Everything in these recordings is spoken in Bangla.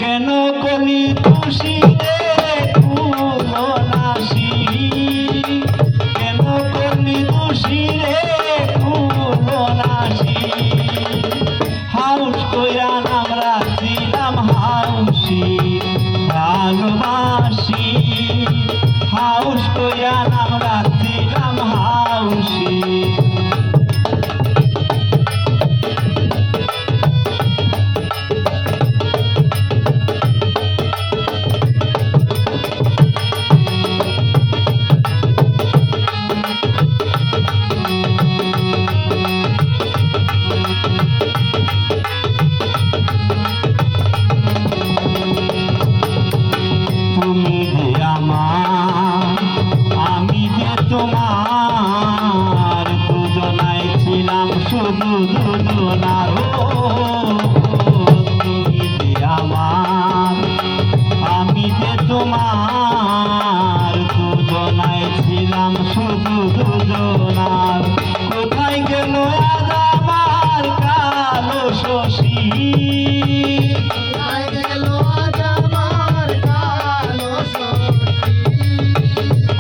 কেন কলি খুশি রে কুলনাসি, কেন কলি খুশি রে কুলনাসি, হাউস কইরা নাম রাখছিলাম হাউসি ভালোবাসি, হাউস কইরা নাম রাখছিলাম হাউসি। তোমার দুজনাই ছিলাম শুধু দুজনার, তুমি যে আমার আমি যে তোমার দুজনাই ছিলাম শুধু দুজনার। কোথায় গেল আজ আমার কালো শশী,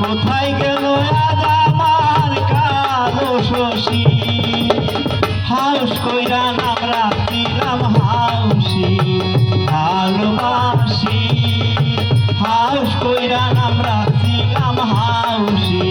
কোথায় গেল আজ আমার কালো শশী, হাউস কইরা নাম রাখছিলাম হাউসি ভালোবাসি, হাউস কইরা নাম রাখছিলাম হাউসি।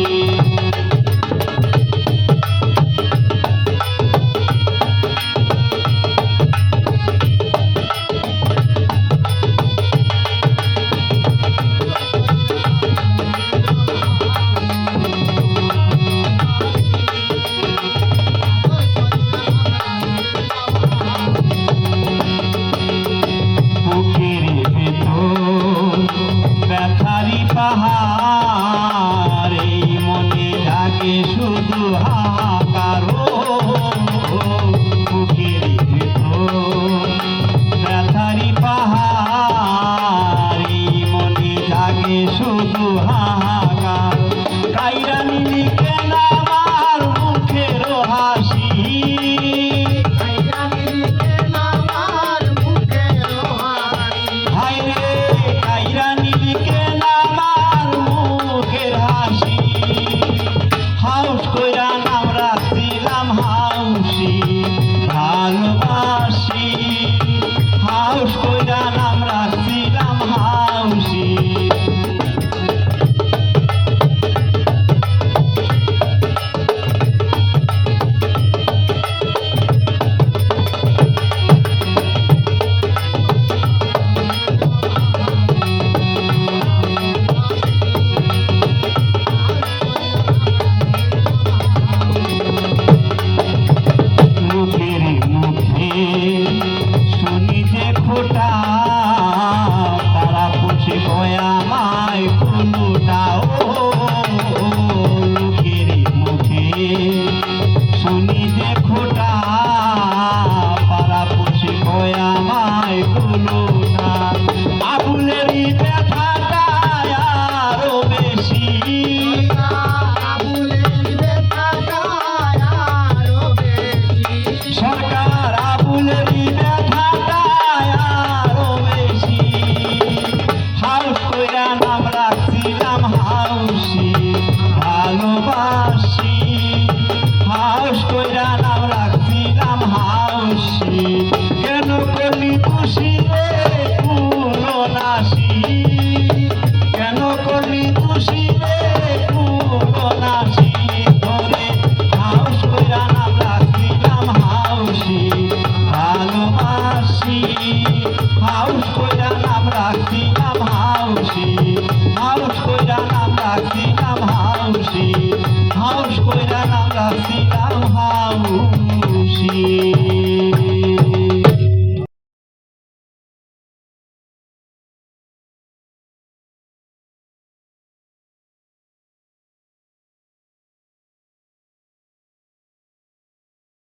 ব্যথারি পাহাড় এই মনে লাগে শুধু হাহাকার, বুকের ভেতর ব্যথারি পাহাড় এই মনে লাগে শুধু হাহাকার। কাইরা নিলি কেন আমার মুখের হাসি, হাউস কইরা নাম রাখছিলাম হাউসি ভালোবাসি, হাউস কইরা নাম রাখছিলাম হাউসি। শুনি যে খোটা তারা পুষে আমায় কোনোটা, ও লোকের মুখে শুনি যে খোটা তারা পুষে আমায় কোনোটা। আবুলেরই ব্যথাটা আরো বেশি, সরকার আবুলেরই ব্যথাটা আরো বেশি, হাউস কইরা নাম রাখছিলাম হাউসি ভালোবাসি, হাউস কইরা নাম রাখছিলাম হাউসি। কেন করলি খুশি রে কুলনাসি, কেন করলি খুশি রে কুলনাসি, ধরে হাউস কইরা নাম রাখছিলাম হাউসি ভালোবাসি, হাউস কইরা নাম রাখছিলাম হাউসি, হাউস কইরা নাম রাখছি